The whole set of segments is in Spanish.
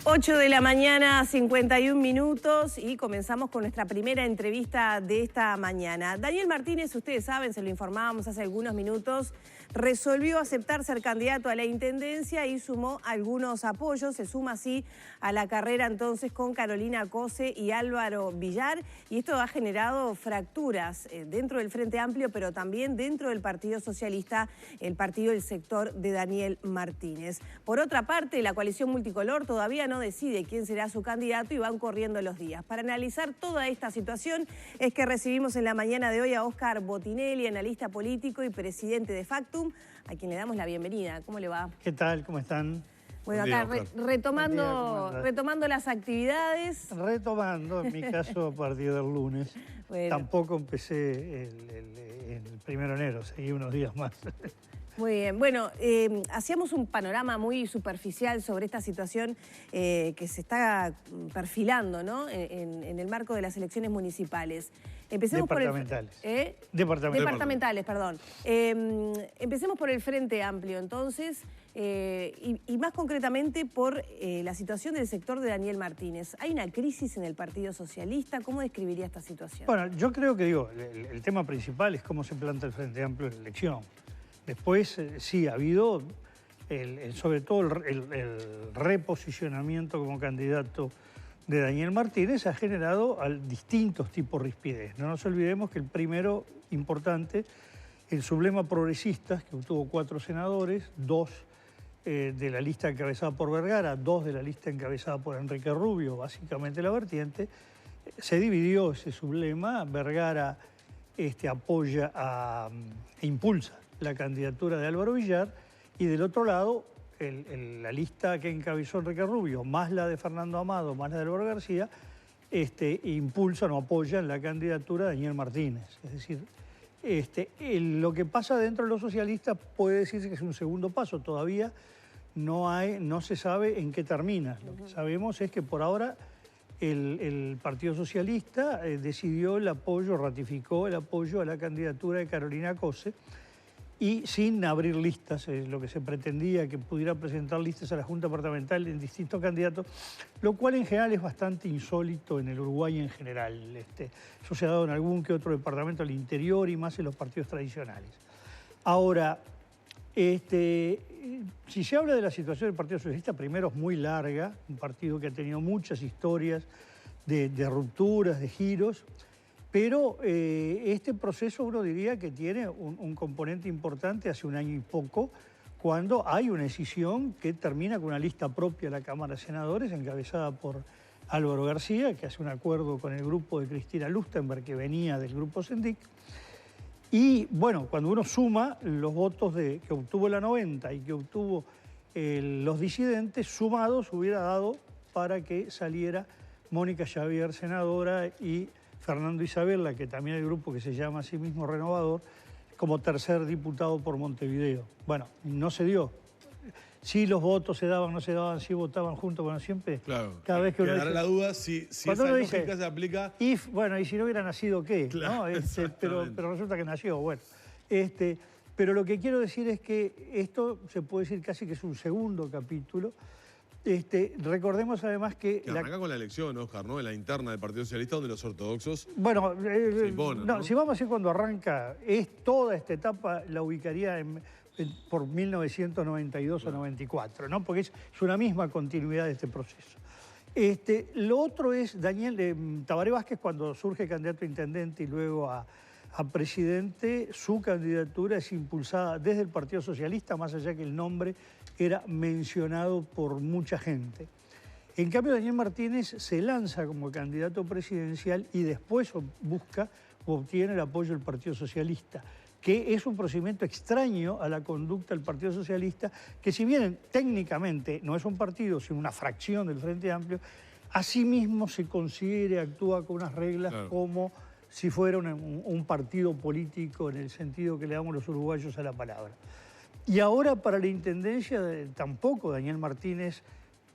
8 de la mañana, 51 minutos y comenzamos con nuestra primera entrevista de esta mañana. Daniel Martínez, ustedes saben, se lo informábamos hace algunos minutos, resolvió aceptar ser candidato a la Intendencia y sumó algunos apoyos. Se suma así a la carrera entonces con Carolina Cose y Álvaro Villar, y esto ha generado fracturas dentro del Frente Amplio, pero también dentro del Partido Socialista, el partido del sector de Daniel Martínez. Por otra parte, la coalición multicolor todavía no decide quién será su candidato y van corriendo los días. Para analizar toda esta situación es que recibimos en la mañana de hoy a Óscar Botinelli, analista político y presidente de Factum, a quien le damos la bienvenida. ¿Cómo le va? ¿Qué tal? ¿Cómo están? Bueno, acá retomando las actividades. Retomando, en mi caso, a partir del lunes. Bueno. Tampoco empecé el 1 de enero, seguí unos días más. Muy bien. Bueno, hacíamos un panorama muy superficial sobre esta situación que se está perfilando, ¿no? En el marco de las elecciones municipales. Empecemos departamentales. Departamentales, perdón. Empecemos por el Frente Amplio, entonces, y más concretamente por la situación del sector de Daniel Martínez. ¿Hay una crisis en el Partido Socialista? ¿Cómo describiría esta situación? Bueno, yo creo que, el tema principal es cómo se planta el Frente Amplio en la elección. Después sí ha habido, sobre todo el reposicionamiento como candidato de Daniel Martínez ha generado distintos tipos de rispidez. No nos olvidemos que el primero importante, el Sublema Progresistas, que obtuvo 4 senadores, 2 de la lista encabezada por Vergara, 2 de la lista encabezada por Enrique Rubio, básicamente la vertiente, se dividió ese Sublema. Vergara apoya e impulsa la candidatura de Álvaro Villar, y del otro lado la lista que encabezó Enrique Rubio, más la de Fernando Amado, más la de Álvaro García, impulsan o apoyan la candidatura de Daniel Martínez. Es decir, lo que pasa dentro de los socialistas puede decirse que es un segundo paso. Todavía no se sabe en qué termina. Lo que sabemos es que por ahora el Partido Socialista decidió ratificó el apoyo a la candidatura de Carolina Cose, y sin abrir listas, lo que se pretendía que pudiera presentar listas a la Junta Departamental en distintos candidatos, lo cual en general es bastante insólito en el Uruguay en general. Eso se ha dado en algún que otro departamento al interior y más en los partidos tradicionales. Ahora, si se habla de la situación del Partido Socialista, primero es muy larga, un partido que ha tenido muchas historias de rupturas, de giros. Pero este proceso uno diría que tiene un componente importante hace un año y poco, cuando hay una decisión que termina con una lista propia de la Cámara de Senadores, encabezada por Álvaro García, que hace un acuerdo con el grupo de Cristina Lustenberg, que venía del grupo Sendic. Y bueno, cuando uno suma los votos que obtuvo la 90 y que obtuvo los disidentes, sumados hubiera dado para que saliera Mónica Xavier, senadora, y Fernando Isabella, que también hay un grupo que se llama a sí mismo Renovador, como tercer diputado por Montevideo. Bueno, no se dio. Sí, los votos se daban, no se daban, sí votaban juntos, bueno, siempre. Claro. Cada vez que uno dice, la duda si esa lógica se aplica. Y si no hubiera nacido, ¿qué? Claro, ¿no? Pero resulta que nació, bueno. Pero lo que quiero decir es que esto se puede decir casi que es un segundo capítulo. Recordemos además que arranca con la elección, Óscar, ¿no? En la interna del Partido Socialista, donde los ortodoxos se imponen, ¿no? Si vamos a decir cuando arranca, toda esta etapa la ubicaría por 1992 o 94, ¿no? Porque es una misma continuidad de este proceso. Lo otro es Tabaré Vázquez, cuando surge candidato a intendente y luego a presidente, su candidatura es impulsada desde el Partido Socialista, más allá que el nombre era mencionado por mucha gente. En cambio, Daniel Martínez se lanza como candidato presidencial y después busca o obtiene el apoyo del Partido Socialista, que es un procedimiento extraño a la conducta del Partido Socialista, que si bien técnicamente no es un partido, sino una fracción del Frente Amplio, asimismo se considera, actúa con unas reglas como si fuera un partido político en el sentido que le damos los uruguayos a la palabra. Y ahora para la intendencia tampoco Daniel Martínez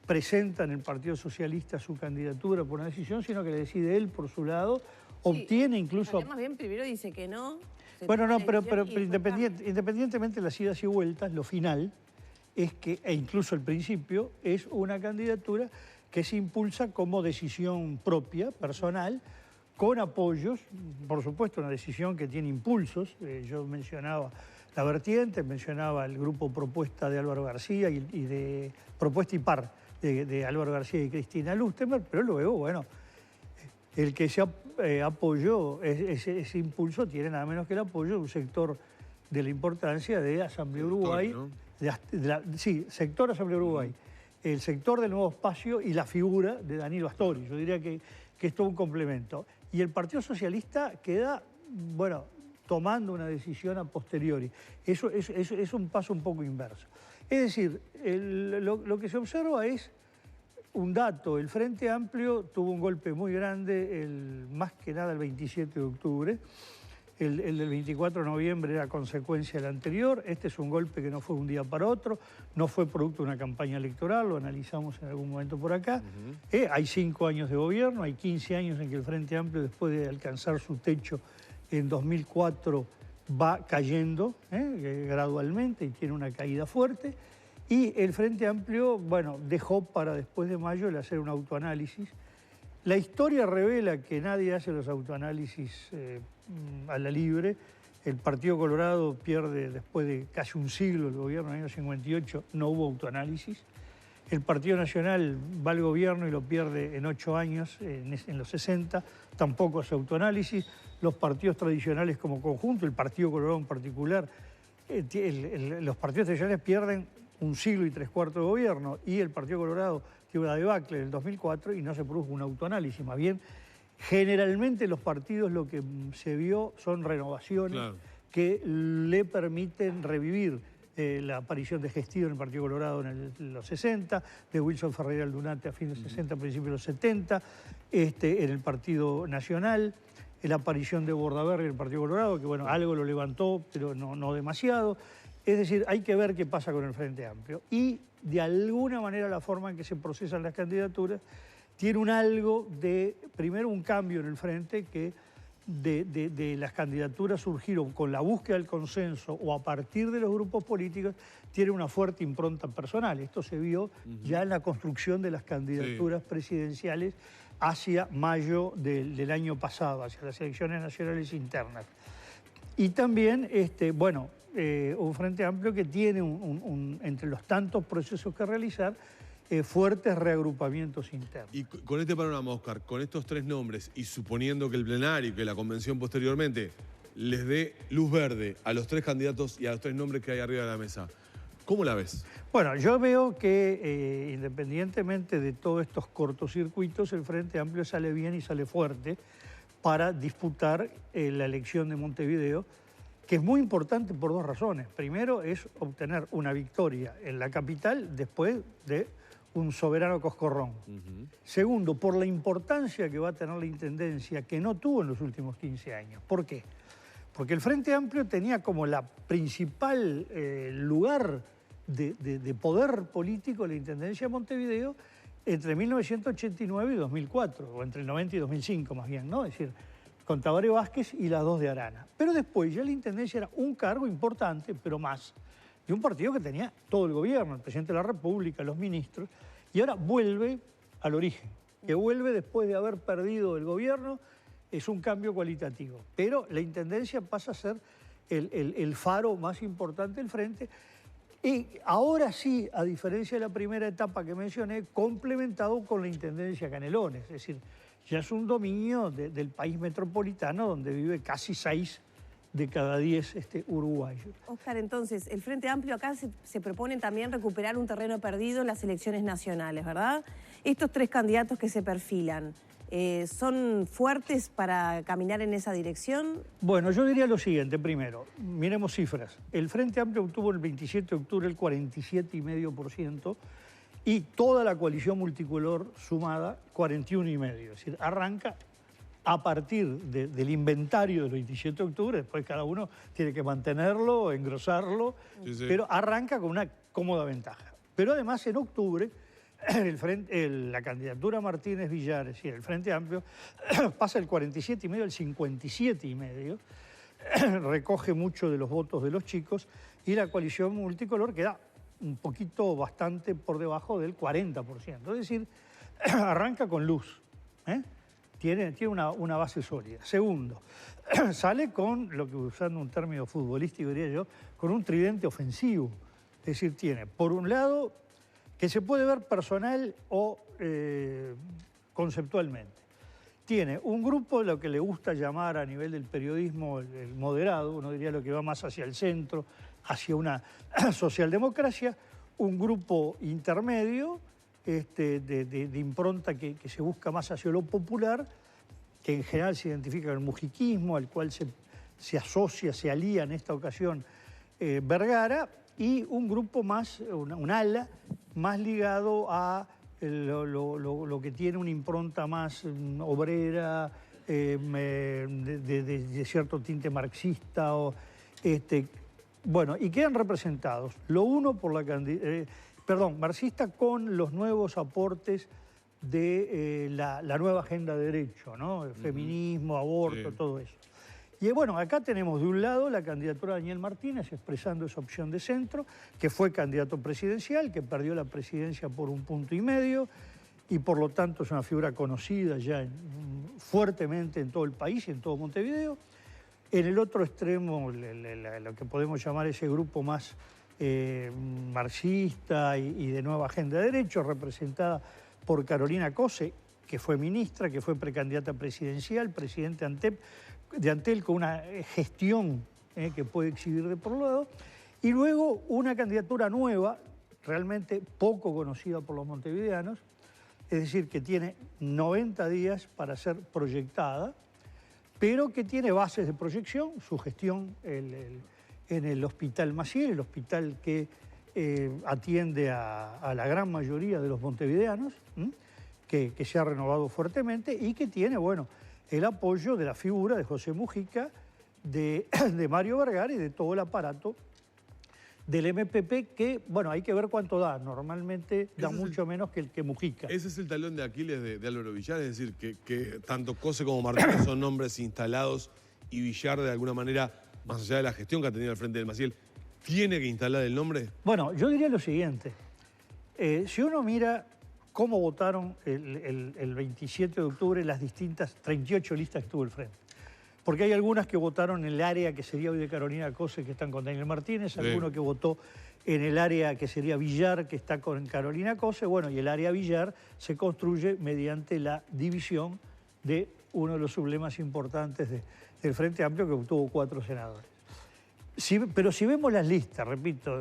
presenta en el Partido Socialista su candidatura por una decisión, sino que le decide él por su lado, obtiene incluso... Más bien primero dice que no. Bueno, no, pero independientemente de las idas y vueltas, lo final es que, e incluso el principio, es una candidatura que se impulsa como decisión propia, personal, con apoyos, por supuesto una decisión que tiene impulsos. Yo mencionaba la vertiente, mencionaba el grupo Propuesta de Álvaro García y de Propuesta y Par de Álvaro García y Cristina Lustenberg, pero luego, bueno, el que se apoyó ese impulso tiene nada menos que el apoyo de un sector de la importancia de Asamblea Uruguay, ¿no? Sí, sector Asamblea Uruguay, el sector del Nuevo Espacio y la figura de Danilo Astori. Yo diría que es todo un complemento. Y el Partido Socialista queda, bueno, tomando una decisión a posteriori. Eso es un paso un poco inverso. Es decir, lo que se observa es un dato. El Frente Amplio tuvo un golpe muy grande, más que nada el 27 de octubre. El del 24 de noviembre era consecuencia del anterior. Este es un golpe que no fue un día para otro, no fue producto de una campaña electoral, lo analizamos en algún momento por acá. Hay 5 años de gobierno, hay 15 años en que el Frente Amplio, después de alcanzar su techo en 2004, va cayendo gradualmente y tiene una caída fuerte. Y el Frente Amplio, bueno, dejó para después de mayo el hacer un autoanálisis. La historia revela que nadie hace los autoanálisis a la libre. El Partido Colorado pierde después de casi un siglo el gobierno, en el año 58 no hubo autoanálisis. El Partido Nacional va al gobierno y lo pierde en 8 años, en los 60, tampoco hace autoanálisis. Los partidos tradicionales como conjunto, el Partido Colorado en particular, los partidos tradicionales pierden un siglo y 3/4 de gobierno y el Partido Colorado tiene una debacle en el 2004 y no se produjo un autoanálisis. Más bien, generalmente los partidos lo que se vio son renovaciones que le permiten revivir la aparición de Gestillo en el Partido Colorado en los 60, de Wilson Ferreira Aldunate a fines de 60, principios de los 70, en el Partido Nacional, la aparición de Bordaberry en el Partido Colorado, que bueno, algo lo levantó, pero no demasiado. Es decir, hay que ver qué pasa con el Frente Amplio. Y de alguna manera la forma en que se procesan las candidaturas tiene un algo de, primero, un cambio en el Frente que de las candidaturas surgieron con la búsqueda del consenso o a partir de los grupos políticos, tiene una fuerte impronta personal. Esto se vio ya en la construcción de las candidaturas presidenciales hacia mayo del año pasado, hacia las elecciones nacionales internas. Y también, bueno, un Frente Amplio que tiene, entre los tantos procesos que realizar, fuertes reagrupamientos internos. Y con este panorama, Oscar, con estos 3 nombres y suponiendo que el plenario y que la convención posteriormente les dé luz verde a los 3 candidatos y a los 3 nombres que hay arriba de la mesa, ¿cómo la ves? Bueno, yo veo que independientemente de todos estos cortocircuitos, el Frente Amplio sale bien y sale fuerte para disputar la elección de Montevideo, que es muy importante por 2 razones. Primero es obtener una victoria en la capital después de un soberano coscorrón. Segundo, por la importancia que va a tener la Intendencia, que no tuvo en los últimos 15 años. ¿Por qué? Porque el Frente Amplio tenía como la principal lugar de poder político la Intendencia de Montevideo entre 1989 y 2004, o entre el 90 y 2005 más bien, ¿no? Es decir, con Tabaré Vázquez y las 2 de Arana. Pero después ya la Intendencia era un cargo importante, pero más, de un partido que tenía todo el gobierno, el presidente de la República, los ministros, y ahora vuelve al origen, que vuelve después de haber perdido el gobierno, es un cambio cualitativo. Pero la Intendencia pasa a ser el faro más importante del Frente, y ahora sí, a diferencia de la primera etapa que mencioné, complementado con la Intendencia Canelones, es decir, ya es un dominio del país metropolitano donde vive casi 6 de cada 10 uruguayos. Oscar, entonces, el Frente Amplio acá se propone también recuperar un terreno perdido en las elecciones nacionales, ¿verdad? Estos 3 candidatos que se perfilan, ¿son fuertes para caminar en esa dirección? Bueno, yo diría lo siguiente, primero, miremos cifras. El Frente Amplio obtuvo el 27 de octubre el 47,5%, y toda la coalición multicolor sumada 41,5%. Es decir, arranca a partir del inventario del 27 de octubre, después cada uno tiene que mantenerlo, engrosarlo, pero arranca con una cómoda ventaja. Pero además en octubre la candidatura Martínez Villares y el Frente Amplio pasa del 47,5% al 57,5%, recoge mucho de los votos de los chicos y la coalición multicolor queda un poquito bastante por debajo del 40%. Es decir, arranca con luz, ¿eh? Tiene una base sólida. Segundo, sale con, lo que usando un término futbolístico diría yo, con un tridente ofensivo. Es decir, tiene, por un lado, que se puede ver personal o conceptualmente. Tiene un grupo, lo que le gusta llamar a nivel del periodismo el moderado, uno diría lo que va más hacia el centro, hacia una socialdemocracia, un grupo intermedio, de impronta que se busca más hacia lo popular, que en general se identifica con el mujiquismo, al cual se asocia, se alía en esta ocasión Vergara, y un grupo más, un ala, más ligado a lo que tiene una impronta más obrera, de cierto tinte marxista, bueno, y quedan representados, lo uno por marxista con los nuevos aportes de la nueva agenda de derecho, ¿no? El feminismo, aborto, todo eso. Y bueno, acá tenemos de un lado la candidatura de Daniel Martínez expresando esa opción de centro, que fue candidato presidencial, que perdió la presidencia por 1,5 puntos y por lo tanto es una figura conocida ya fuertemente en todo el país y en todo Montevideo. En el otro extremo, lo que podemos llamar ese grupo más marxista y de nueva agenda de derecho, representada por Carolina Cose, que fue ministra, que fue precandidata presidencial, presidente de Antel, con una gestión que puede exhibir de por un lado, y luego una candidatura nueva, realmente poco conocida por los montevideanos, es decir, que tiene 90 días para ser proyectada, pero que tiene bases de proyección, su gestión en el Hospital Maciel, el hospital que atiende a la gran mayoría de los montevideanos, que se ha renovado fuertemente y que tiene, bueno, el apoyo de la figura de José Mujica, de Mario Vergara y de todo el aparato del MPP que, bueno, hay que ver cuánto da. Normalmente da mucho menos que el que Mujica. Ese es el talón de Aquiles de Álvaro Villar, es decir, que tanto Cose como Martínez son nombres instalados y Villar, de alguna manera, más allá de la gestión que ha tenido al frente del Maciel, ¿tiene que instalar el nombre? Bueno, yo diría lo siguiente. Si uno mira cómo votaron el 27 de octubre las distintas 38 listas que tuvo el Frente. Porque hay algunas que votaron en el área que sería hoy de Carolina Cose, que están con Daniel Martínez, sí. Alguno que votó en el área que sería Villar, que está con Carolina Cose. Bueno, y el área Villar se construye mediante la división de uno de los sublemas importantes del Frente Amplio, que obtuvo 4 senadores. Pero si vemos las listas, repito,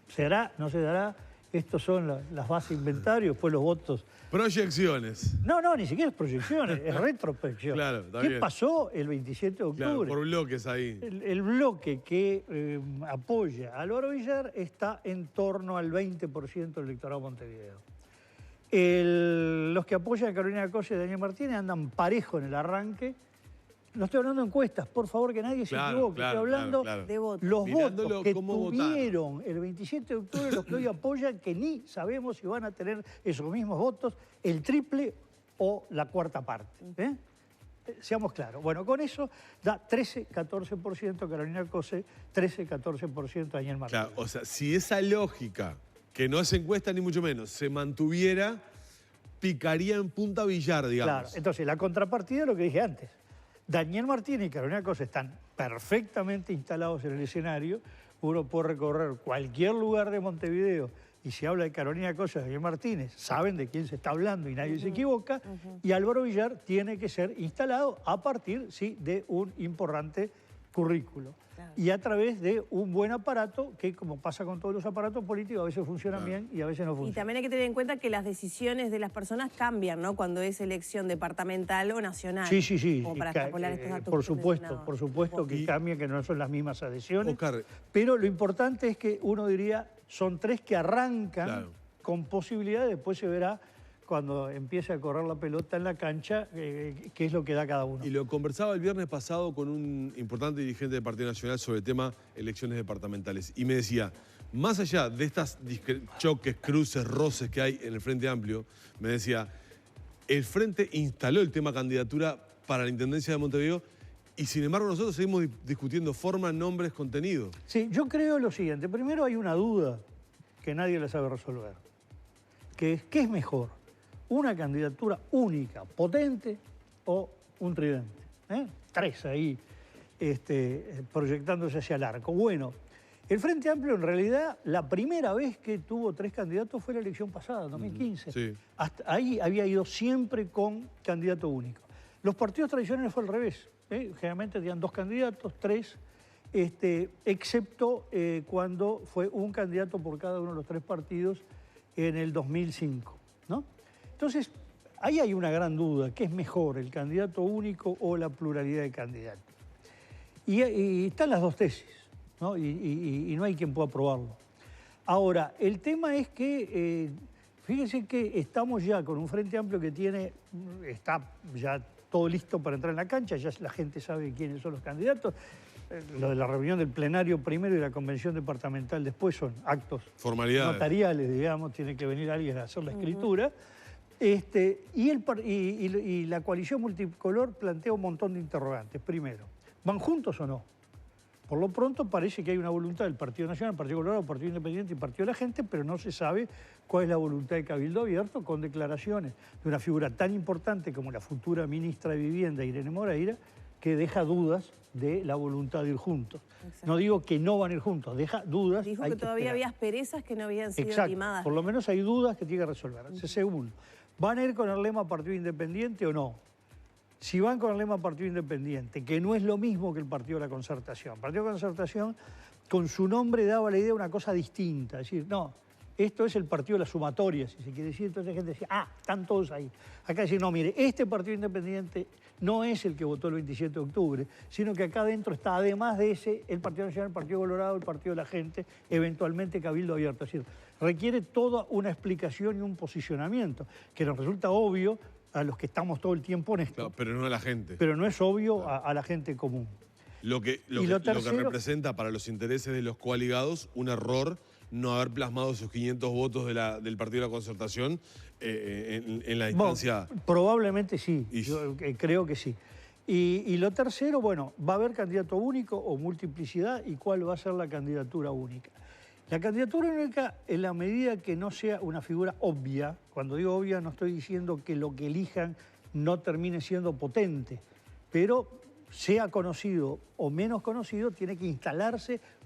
¿se hará? ¿No se dará? Estos son las bases de inventario, después los votos. Proyecciones. No, ni siquiera es proyecciones, es retrospección. Claro, está ¿Qué bien. pasó el 27 de octubre? Claro, por bloques ahí. El bloque que apoya a Álvaro Villar está en torno al 20% del electorado de Montevideo. Los que apoyan a Carolina Cose y Daniel Martínez andan parejo en el arranque. No estoy hablando de encuestas, por favor, que nadie se equivoque. Estoy hablando de votos. Los Mirándolo votos que cómo tuvieron votaron. el 27 de octubre, los que hoy apoyan, que ni sabemos si van a tener esos mismos votos, el triple o la cuarta parte. Seamos claros. Bueno, con eso da 13-14% Carolina Cose, 13-14% Daniel Martínez. Claro, o sea, si esa lógica, que no es encuesta ni mucho menos, se mantuviera, picaría en punta Villar, digamos. Claro, entonces la contrapartida es lo que dije antes. Daniel Martínez y Carolina Cose están perfectamente instalados en el escenario. Uno puede recorrer cualquier lugar de Montevideo y si habla de Carolina Cose y Daniel Martínez, saben de quién se está hablando y nadie se equivoca. Y Álvaro Villar tiene que ser instalado a partir, sí, de un importante currículo. Claro. Y a través de un buen aparato que, como pasa con todos los aparatos políticos, a veces funcionan bien y a veces no funcionan. Y también hay que tener en cuenta que las decisiones de las personas cambian, ¿no? Cuando es elección departamental o nacional. Sí. Como para extrapolar estos datos. Por supuesto que cambian, que no son las mismas adhesiones. Oscar, pero lo importante es que uno diría, son 3 que arrancan con posibilidad, después se verá cuando empiece a correr la pelota en la cancha, qué es lo que da cada uno. Y lo conversaba el viernes pasado con un importante dirigente del Partido Nacional sobre el tema elecciones departamentales. Y me decía, más allá de estas choques, cruces, roces que hay en el Frente Amplio, me decía, el Frente instaló el tema candidatura para la Intendencia de Montevideo y sin embargo nosotros seguimos discutiendo forma, nombres, contenido. Sí, yo creo lo siguiente. Primero hay una duda que nadie la sabe resolver. ¿Qué es mejor? ¿Una candidatura única, potente o un tridente? Tres ahí proyectándose hacia el arco. Bueno, el Frente Amplio en realidad la primera vez que tuvo tres candidatos fue la elección pasada, 2015. Sí. Hasta ahí había ido siempre con candidato único. Los partidos tradicionales fue al revés. Generalmente tenían dos candidatos, tres, excepto cuando fue un candidato por cada uno de los tres partidos en el 2005, ¿no? Entonces, ahí hay una gran duda, ¿qué es mejor, el candidato único o la pluralidad de candidatos? Y están las dos tesis, ¿no? Y no hay quien pueda probarlo. Ahora, el tema es que, fíjense que estamos ya con un Frente Amplio que está ya todo listo para entrar en la cancha, ya la gente sabe quiénes son los candidatos. Lo de la reunión del plenario primero y la convención departamental después son actos notariales, digamos, tiene que venir alguien a hacer la escritura. Y la coalición multicolor plantea un montón de interrogantes. Primero, ¿van juntos o no? Por lo pronto parece que hay una voluntad del Partido Nacional, Partido Colorado, Partido Independiente y Partido de la Gente, pero no se sabe cuál es la voluntad de Cabildo Abierto con declaraciones de una figura tan importante como la futura ministra de Vivienda, Irene Moreira, que deja dudas de la voluntad de ir juntos. Exacto. No digo que no van a ir juntos, deja dudas. Dijo que todavía había asperezas que no habían sido limadas. Por lo menos hay dudas que tiene que resolver. Segundo, ¿van a ir con el lema Partido Independiente o no? Si van con el lema Partido Independiente, que no es lo mismo que el Partido de la Concertación. El Partido de la Concertación, con su nombre, daba la idea de una cosa distinta. Es decir, no, esto es el partido de la sumatoria, si se quiere decir. Entonces la gente decía, están todos ahí. Acá decir, no, mire, este Partido Independiente no es el que votó el 27 de octubre, sino que acá adentro está, además de ese, el Partido Nacional, el Partido Colorado, el Partido de la Gente, eventualmente Cabildo Abierto. Es decir, requiere toda una explicación y un posicionamiento, que nos resulta obvio a los que estamos todo el tiempo en esto. Claro, pero no a la gente. Pero no es obvio a la gente común. Lo que representa para los intereses de los coaligados un error no haber plasmado esos 500 votos del Partido de la Concertación en la instancia. Bueno, probablemente sí, yo creo que sí. Y lo tercero, bueno, ¿va a haber candidato único o multiplicidad? ¿Y cuál va a ser la candidatura única? La candidatura única, en la medida que no sea una figura obvia, cuando digo obvia no estoy diciendo que lo que elijan no termine siendo potente, pero sea conocido o menos conocido, tiene que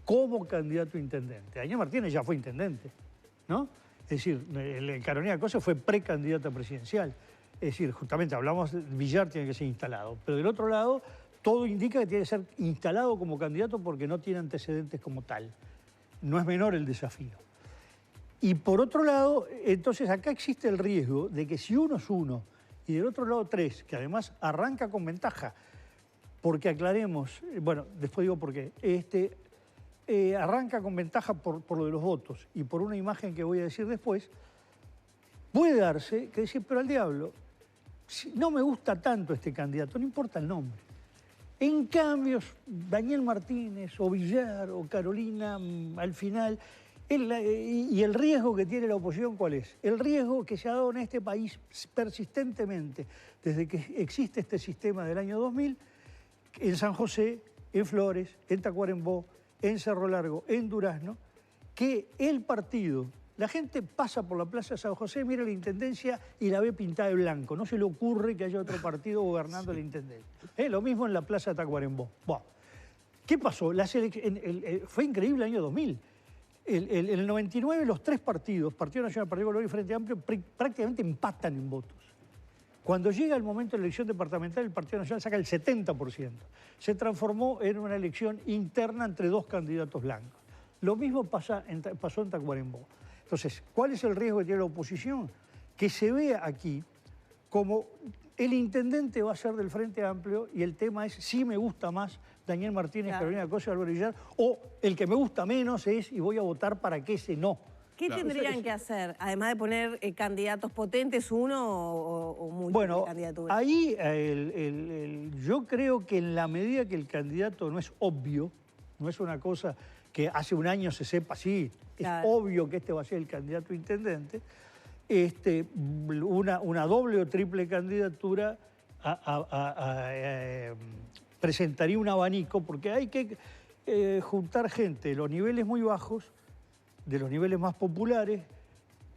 como candidato a intendente. Daniel Martínez ya fue intendente, ¿no? Es decir, Carolina Cosa fue precandidata presidencial. Es decir, justamente hablamos de Villar tiene que ser instalado, pero del otro lado todo indica que tiene que ser instalado como candidato porque no tiene antecedentes como tal. No es menor el desafío. Y por otro lado, entonces acá existe el riesgo de que si uno es uno y del otro lado tres, que además arranca con ventaja, porque aclaremos, bueno, después digo por qué, arranca con ventaja por lo de los votos y por una imagen que voy a decir después, puede darse que decir, pero al diablo, si no me gusta tanto este candidato, no importa el nombre. En cambio, Daniel Martínez o Villar o Carolina, al final, y el riesgo que tiene la oposición, ¿cuál es? El riesgo que se ha dado en este país persistentemente, desde que existe este sistema del año 2000, en San José, en Flores, en Tacuarembó, en Cerro Largo, en Durazno, que el partido, la gente pasa por la Plaza de San José, mira la Intendencia y la ve pintada de blanco. No se le ocurre que haya otro partido gobernando la Intendencia. Lo mismo en la Plaza de Tacuarembó. Bueno, ¿qué pasó? Fue increíble el año 2000. En el 99 los tres partidos, Partido Nacional, Partido Colorado y Frente Amplio, prácticamente empatan en votos. Cuando llega el momento de la elección departamental, el Partido Nacional saca el 70%. Se transformó en una elección interna entre dos candidatos blancos. Lo mismo pasó en Tacuarembó. Entonces, ¿cuál es el riesgo que tiene la oposición? Que se vea aquí como el intendente va a ser del Frente Amplio y el tema es si me gusta más Daniel Martínez, claro, Carolina Cosa y Álvaro Villar, o el que me gusta menos es y voy a votar para que ese no. ¿Qué tendrían que hacer, además de poner candidatos potentes, uno o múltiples candidaturas? Bueno, ahí yo creo que en la medida que el candidato no es obvio, no es una cosa que hace un año se sepa, sí, claro, es obvio que este va a ser el candidato a intendente, una doble o triple candidatura presentaría un abanico, porque hay que juntar gente de los niveles muy bajos de los niveles más populares,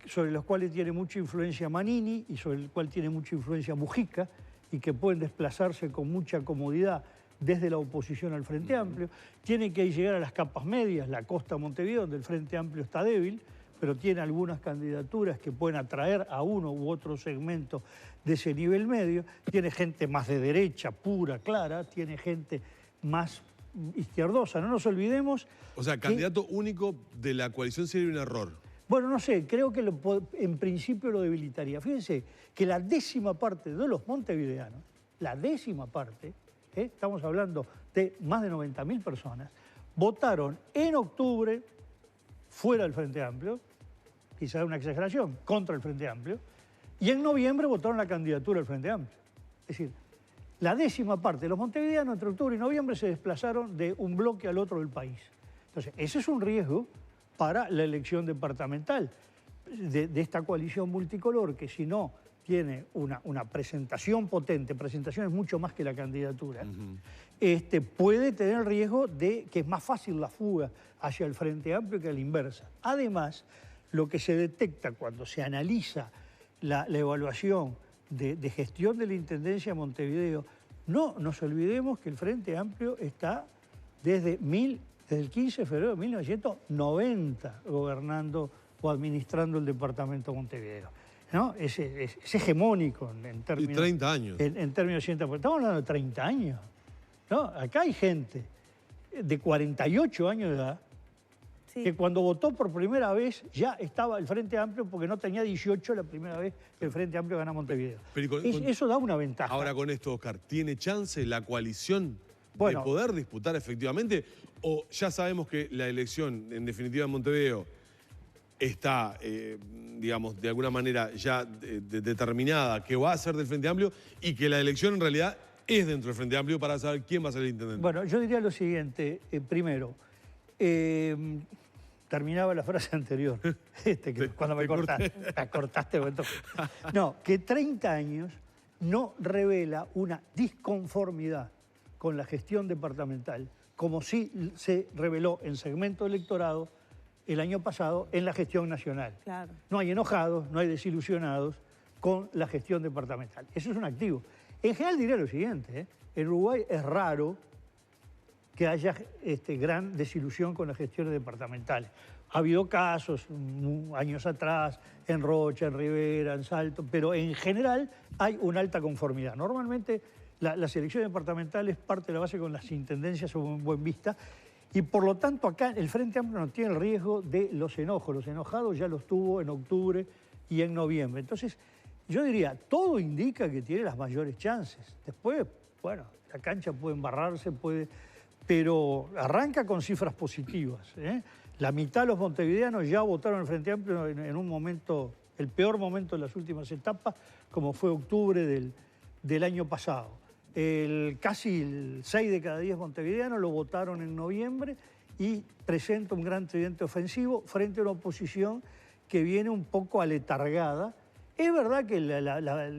sobre los cuales tiene mucha influencia Manini y sobre el cual tiene mucha influencia Mujica, y que pueden desplazarse con mucha comodidad desde la oposición al Frente Amplio. Tiene que llegar a las capas medias, la costa Montevideo, donde el Frente Amplio está débil, pero tiene algunas candidaturas que pueden atraer a uno u otro segmento de ese nivel medio. Tiene gente más de derecha, pura, clara, tiene gente más izquierdosa. No nos olvidemos... O sea, candidato único de la coalición sería un error. Bueno, no sé, creo que en principio lo debilitaría. Fíjense que la 10ª parte de los montevideanos, la 10ª parte, estamos hablando de más de 90.000 personas, votaron en octubre fuera del Frente Amplio, quizás una exageración, contra el Frente Amplio, y en noviembre votaron la candidatura del Frente Amplio. Es decir, la 10ª parte de los montevideanos entre octubre y noviembre se desplazaron de un bloque al otro del país. Entonces, ese es un riesgo para la elección departamental de esta coalición multicolor, que si no tiene una presentación potente, presentación es mucho más que la candidatura, puede tener el riesgo de que es más fácil la fuga hacia el Frente Amplio que a la inversa. Además, lo que se detecta cuando se analiza la evaluación de gestión de la Intendencia de Montevideo, no nos olvidemos que el Frente Amplio está desde el 15 de febrero de 1990 gobernando o administrando el departamento de Montevideo, ¿no? Es hegemónico en términos... Y 30 años. En términos de... Estamos hablando de 30 años, ¿no? Acá hay gente de 48 años de edad que cuando votó por primera vez ya estaba el Frente Amplio porque no tenía 18 la primera vez que el Frente Amplio gana Montevideo. Eso da una ventaja. Ahora con esto, Oscar, ¿tiene chance la coalición de poder disputar efectivamente? ¿O ya sabemos que la elección, en definitiva, en Montevideo está, digamos, de alguna manera ya determinada que va a ser del Frente Amplio y que la elección en realidad es dentro del Frente Amplio para saber quién va a ser el intendente? Bueno, yo diría lo siguiente. Primero, terminaba la frase anterior, que cuando me cortaste. No, que 30 años no revela una disconformidad con la gestión departamental, como sí se reveló en segmento electorado el año pasado en la gestión nacional. Claro. No hay enojados, no hay desilusionados con la gestión departamental. Eso es un activo. En general diría lo siguiente, en Uruguay es raro que haya gran desilusión con las gestiones departamentales. Ha habido casos años atrás, en Rocha, en Rivera, en Salto, pero en general hay una alta conformidad. Normalmente las elecciones departamentales parte de la base con las intendencias en buen vista, y por lo tanto acá el Frente Amplio no tiene el riesgo de los enojos. Los enojados ya los tuvo en octubre y en noviembre. Entonces, yo diría, todo indica que tiene las mayores chances. Después, bueno, la cancha puede embarrarse, pero arranca con cifras positivas. La mitad de los montevideanos ya votaron el Frente Amplio en un momento, el peor momento de las últimas etapas, como fue octubre del año pasado. Casi el 6 de cada 10 montevideanos lo votaron en noviembre y presenta un gran tridente ofensivo frente a una oposición que viene un poco aletargada. Es verdad que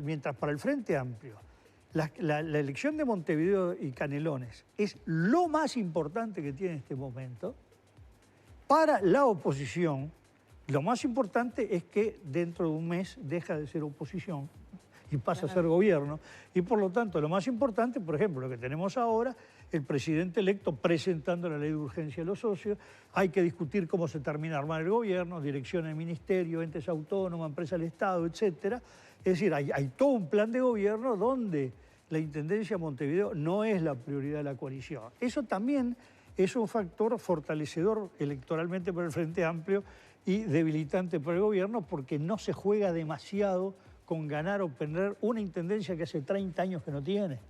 mientras para el Frente Amplio la elección de Montevideo y Canelones es lo más importante que tiene en este momento, para la oposición lo más importante es que dentro de un mes deja de ser oposición y pasa a ser gobierno. Y por lo tanto, lo más importante, por ejemplo, lo que tenemos ahora, el presidente electo presentando la ley de urgencia a los socios, hay que discutir cómo se termina de armar el gobierno, dirección del ministerio, entes autónomos, empresas del Estado, etc. Es decir, hay todo un plan de gobierno donde la Intendencia de Montevideo no es la prioridad de la coalición. Eso también es un factor fortalecedor electoralmente para el Frente Amplio y debilitante para el gobierno, porque no se juega demasiado con ganar o perder una intendencia que hace 30 años que no tiene.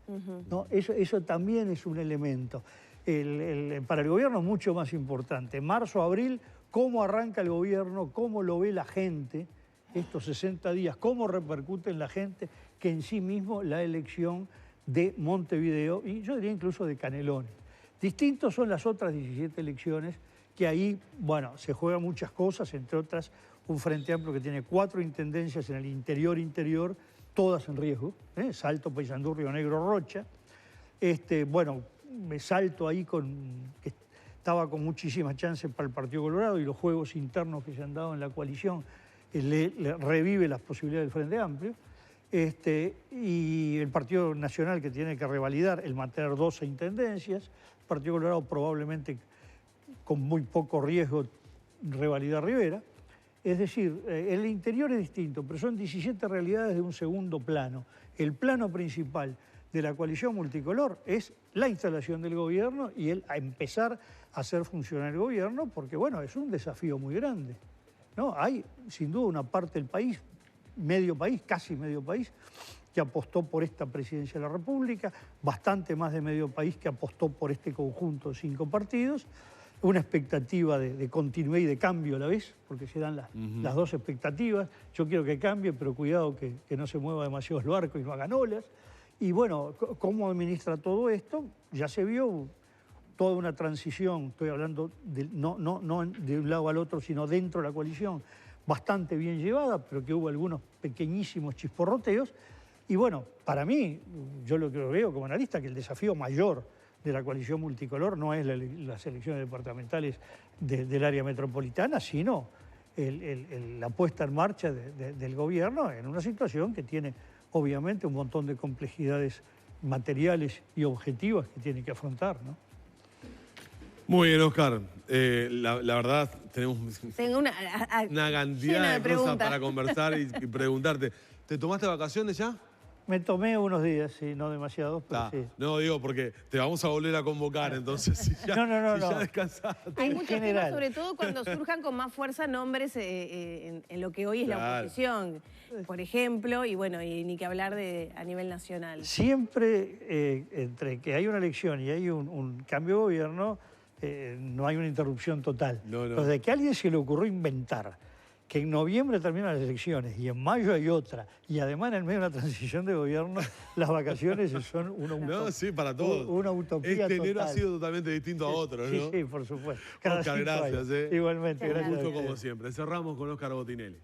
¿No? Eso también es un elemento. Para el gobierno es mucho más importante. Marzo, abril, cómo arranca el gobierno, cómo lo ve la gente, estos 60 días, cómo repercute en la gente, que en sí mismo la elección de Montevideo, y yo diría incluso de Canelones. Distintos son las otras 17 elecciones, que ahí, bueno, se juegan muchas cosas, entre otras un Frente Amplio que tiene 4 intendencias en el interior, todas en riesgo, Salto, Paysandú, Río Negro, Rocha. Bueno, me salto ahí que estaba con muchísimas chances para el Partido Colorado y los juegos internos que se han dado en la coalición le revive las posibilidades del Frente Amplio. Y el Partido Nacional, que tiene que revalidar el mantener 12 intendencias, el Partido Colorado probablemente con muy poco riesgo revalidar Rivera. Es decir, el interior es distinto, pero son 17 realidades de un segundo plano. El plano principal de la coalición multicolor es la instalación del gobierno y a empezar a hacer funcionar el gobierno, porque bueno, es un desafío muy grande, ¿no? Hay sin duda una parte del país, medio país, casi medio país, que apostó por esta presidencia de la República, bastante más de medio país que apostó por este conjunto de 5 partidos, una expectativa de continuidad y de cambio a la vez, porque se dan las dos expectativas. Yo quiero que cambie, pero cuidado que no se mueva demasiado el barco y no hagan olas. Y bueno, ¿cómo administra todo esto? Ya se vio toda una transición, estoy hablando no de un lado al otro, sino dentro de la coalición, bastante bien llevada, pero que hubo algunos pequeñísimos chisporroteos. Y bueno, para mí, yo lo que veo como analista, que el desafío mayor de la coalición multicolor no es las elecciones departamentales del área metropolitana, sino la puesta en marcha del gobierno en una situación que tiene obviamente un montón de complejidades materiales y objetivas que tiene que afrontar, ¿no? Muy bien, Oscar. La verdad, tengo una cantidad de cosas para conversar y preguntarte. ¿Te tomaste vacaciones ya? Me tomé unos días, sí, no demasiados, pero sí. No, digo, porque te vamos a volver a convocar, entonces, si ya, ya descansaste. Hay muchos temas, sobre todo cuando surjan con más fuerza nombres en lo que hoy es la oposición, por ejemplo, y bueno, y ni que hablar a nivel nacional. Siempre, entre que hay una elección y hay un cambio de gobierno, no hay una interrupción total. Entonces, de que a alguien se le ocurrió inventar que en noviembre terminan las elecciones y en mayo hay otra, y además en el medio de una transición de gobierno, las vacaciones son una utopía. No, sí, para todos. Una utopía total. enero ha sido totalmente distinto a otros, ¿no? Sí, por supuesto. Oscar, gracias. Igualmente, gracias. Un gusto como siempre. Cerramos con Oscar Botinelli.